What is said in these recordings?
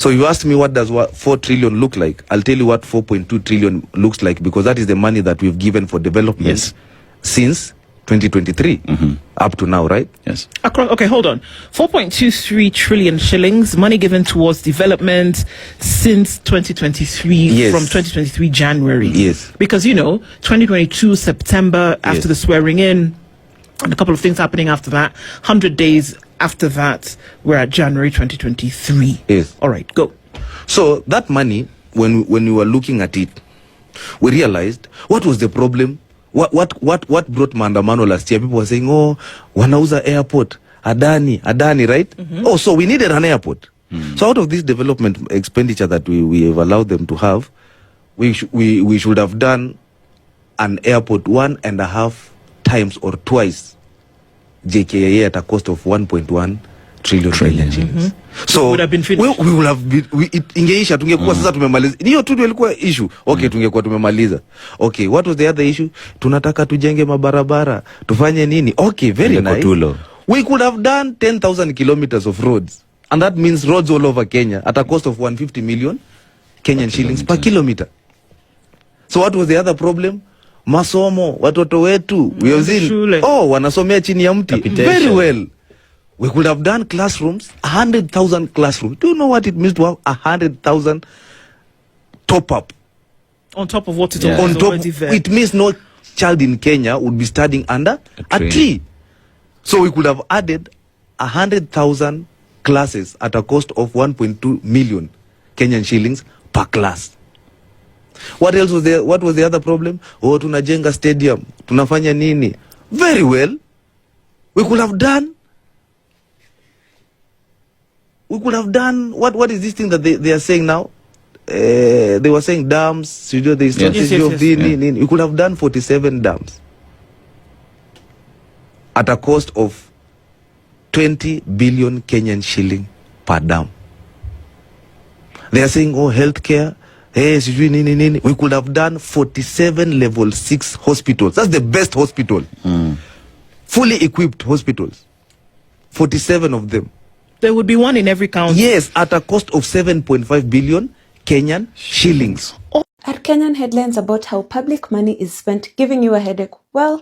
So you asked me what does 4 trillion look like? I'll tell you what 4.2 trillion looks like, because that is the money that we've given for development since 2023 up to now, right? Yes. Okay, hold on. 4.23 trillion shillings, money given towards development since 2023, from 2023 January. Yes. Because, 2022 September, after the swearing in, and a couple of things happening after that, 100 days after that, we're at January 2023. Yes. All right, go. So that money, when we were looking at it, we realized what was the problem. What brought maandamano last year? People were saying, oh, wanauza airport, Adani, right? Oh, so we needed an airport. So out of this development expenditure that we have allowed them to have, we should have done an airport 1.5 times or twice JKIA at a cost of 1.1 trillion shillings. So would have been finished. We will have been, ingeisha tungekuwa sasa tumemaliza. Hiyo tu ndio ilikuwa issue. Okay, tungekuwa tumemaliza. Okay, what was the other issue? Tunataka tujenge mabarabara, tufanye nini? Okay, very nice. We could have done 10,000 kilometers of roads, and that means roads all over Kenya at a cost of 150 million Kenyan shillings per kilometer. So what was the other problem? Masomo, watoto wetu, we have seen, wanasomea chini ya mti. Very well. We could have done classrooms, 100,000 classrooms. Do you know what it means to have 100,000 top up? On top of what it on top, it means no child in Kenya would be studying under a tree. So we could have added 100,000 classes at a cost of 1.2 million Kenyan shillings per class. What else was there? What was the other problem? Oh, tunajenga stadium, tunafanya nini? Very well. We could have done what is this thing that they are saying now? They were saying dams, we could have done 47 dams at a cost of 20 billion Kenyan shilling per dam. They are saying, oh, healthcare, we could have done 47 level 6 hospitals. That's the best hospital. Fully equipped hospitals. 47 of them. There would be one in every county. Yes, at a cost of 7.5 billion Kenyan shillings. At Kenyan headlines about how public money is spent giving you a headache, well,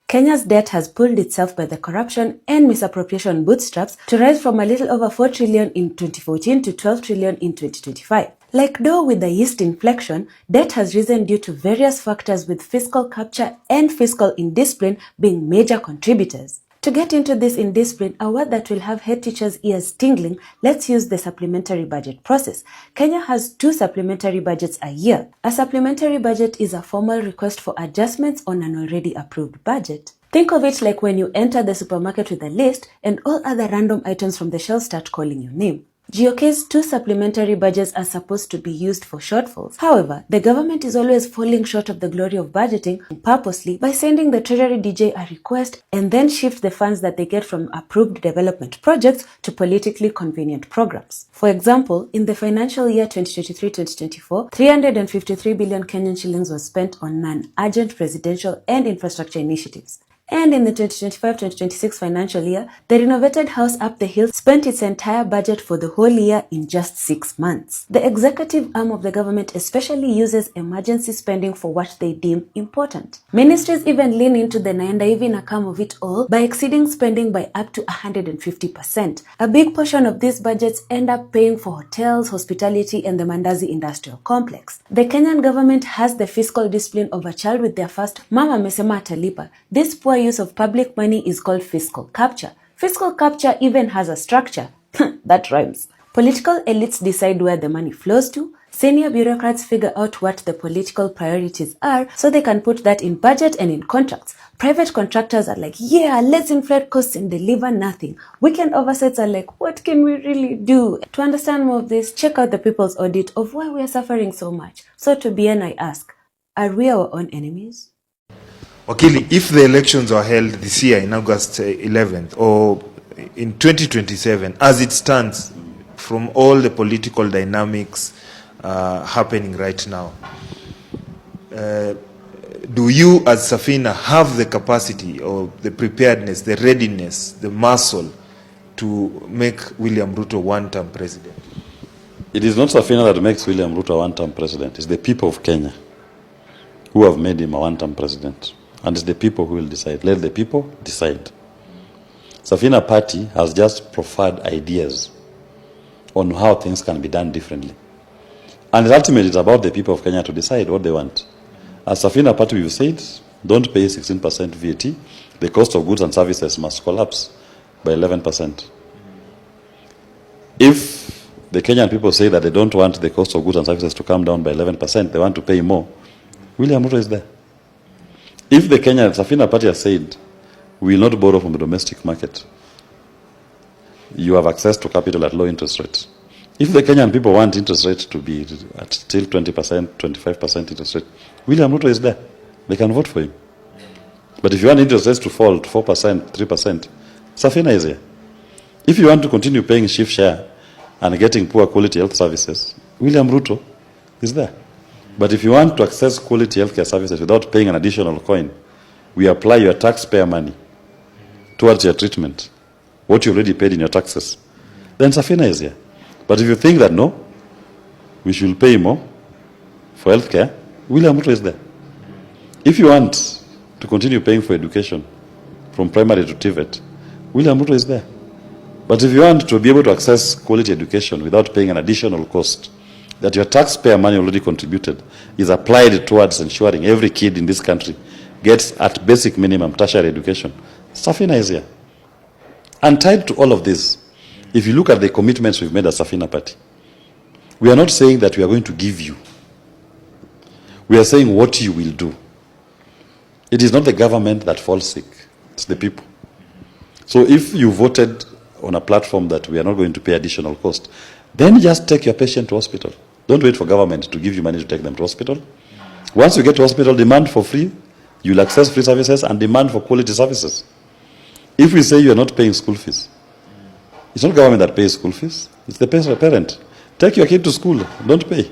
Kenya's debt has pulled itself by the corruption and misappropriation bootstraps to rise from a little over 4 trillion in 2014 to 12 trillion in 2025. Like dough with the yeast inflection, debt has risen due to various factors, with fiscal capture and fiscal indiscipline being major contributors. To get into this indiscipline, a word that will have head teachers' ears tingling, let's use the supplementary budget process. Kenya has 2 supplementary budgets a year. A supplementary budget is a formal request for adjustments on an already approved budget. Think of it like when you enter the supermarket with a list and all other random items from the shelf start calling your name. GOK's 2 supplementary budgets are supposed to be used for shortfalls. However, the government is always falling short of the glory of budgeting purposely by sending the Treasury DJ a request and then shift the funds that they get from approved development projects to politically convenient programs. For example, in the financial year 2023-2024, 353 billion Kenyan shillings was spent on non-urgent residential and infrastructure initiatives. And in the 2025-2026 financial year, the renovated house up the hill spent its entire budget for the whole year in just 6 months. The executive arm of the government especially uses emergency spending for what they deem important. Ministries even lean into the naenda nakam of it all by exceeding spending by up to 150%. A big portion of these budgets end up paying for hotels, hospitality, and the Mandazi industrial complex. The Kenyan government has the fiscal discipline of a child with their first mama mesema atalipa. This poor use of public money is called fiscal capture. Fiscal capture even has a structure. That rhymes. Political elites decide where the money flows to. Senior bureaucrats figure out what the political priorities are so they can put that in budget and in contracts. Private contractors are like, yeah, let's inflate costs and deliver nothing. Weekend oversights are like, what can we really do? To understand more of this, check out the People's Audit of why we are suffering so much. So to BN, I ask, are we our own enemies? Wakili, if the elections are held this year in August 11th or in 2027, as it stands from all the political dynamics happening right now, do you as Safina have the capacity or the preparedness, the readiness, the muscle to make William Ruto one-term president? It is not Safina that makes William Ruto a one-term president. It's the people of Kenya who have made him a one-term president. And it's the people who will decide. Let the people decide. Safina party has just proffered ideas on how things can be done differently. And ultimately, it's about the people of Kenya to decide what they want. As Safina party, we've said, don't pay 16% VAT. The cost of goods and services must collapse by 11%. If the Kenyan people say that they don't want the cost of goods and services to come down by 11%, they want to pay more, William Ruto is there. If the Kenyan Safina party has said, we will not borrow from the domestic market, you have access to capital at low interest rates. If the Kenyan people want interest rates to be at still 20%, 25% interest rate, William Ruto is there. They can vote for him. But if you want interest rates to fall to 4%, 3%, Safina is here. If you want to continue paying shift share and getting poor quality health services, William Ruto is there. But if you want to access quality healthcare services without paying an additional coin, we apply your taxpayer money towards your treatment, what you already paid in your taxes, then Safina is here. But if you think that no, we should pay more for healthcare, William Ruto is there. If you want to continue paying for education from primary to TVET, William Ruto is there. But if you want to be able to access quality education without paying an additional cost that your taxpayer money already contributed is applied towards ensuring every kid in this country gets at basic minimum tertiary education, Safina is here. And tied to all of this, if you look at the commitments we've made as Safina Party, we are not saying that we are going to give you. We are saying what you will do. It is not the government that falls sick. It's the people. So if you voted on a platform that we are not going to pay additional cost, then just take your patient to hospital. Don't wait for government to give you money to take them to hospital. Once you get to hospital, demand for free. You'll access free services and demand for quality services. If we say you are not paying school fees, it's not government that pays school fees. It's the parent. Take your kid to school. Don't pay.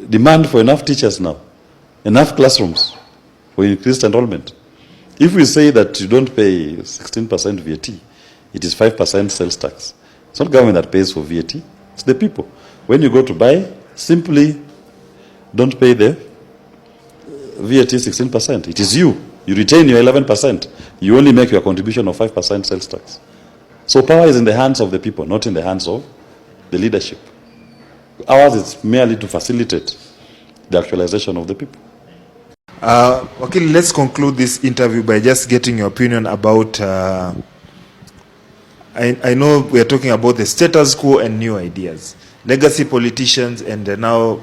Demand for enough teachers now. Enough classrooms for increased enrollment. If we say that you don't pay 16% VAT, it is 5% sales tax. It's not government that pays for VAT. It's the people. When you go to buy, simply don't pay the VAT 16%. It is you. You retain your 11%. You only make your contribution of 5% sales tax. So power is in the hands of the people, not in the hands of the leadership. Ours is merely to facilitate the actualization of the people. Okay, let's conclude this interview by just getting your opinion about I know we are talking about the status quo and new ideas, legacy politicians and now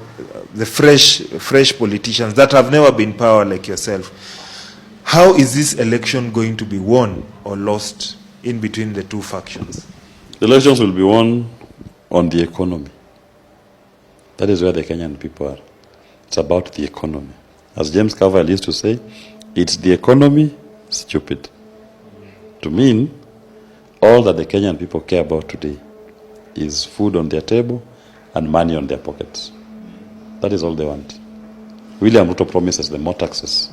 the fresh politicians that have never been in power like yourself. How is this election going to be won or lost in between the two factions? The elections will be won on the economy. That is where the Kenyan people are. It's about the economy. As James Carville used to say, it's the economy, stupid. To mean, all that the Kenyan people care about today is food on their table and money on their pockets. That is all they want. William Ruto promises them more taxes.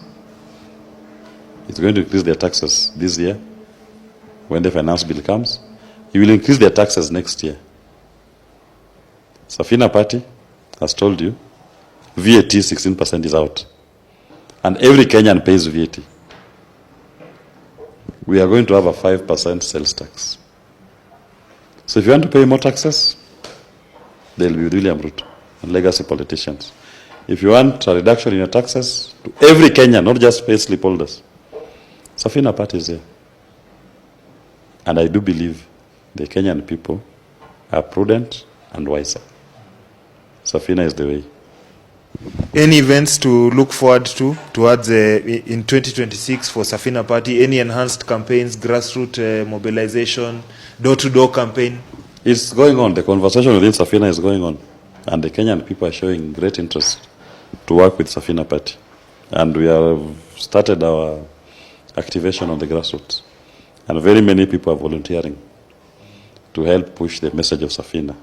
He's going to increase their taxes this year. When the finance bill comes, he will increase their taxes next year. Safina Party has told you, VAT 16% is out. And every Kenyan pays VAT. We are going to have a 5% sales tax. So if you want to pay more taxes, they'll be with William Ruto and legacy politicians. If you want a reduction in your taxes, to every Kenyan, not just payslip holders, Safina Party is here. And I do believe the Kenyan people are prudent and wiser. Safina is the way. Any events to look forward to towards in 2026 for Safina Party? Any enhanced campaigns, grassroots mobilization, door-to-door campaign? It's going on. The conversation within Safina is going on. And the Kenyan people are showing great interest to work with Safina Party. And we have started our activation on the grassroots. And very many people are volunteering to help push the message of Safina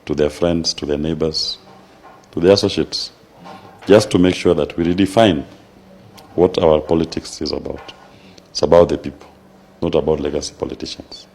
to their friends, to their neighbors, to their associates, just to make sure that we redefine what our politics is about. It's about the people, not about legacy politicians.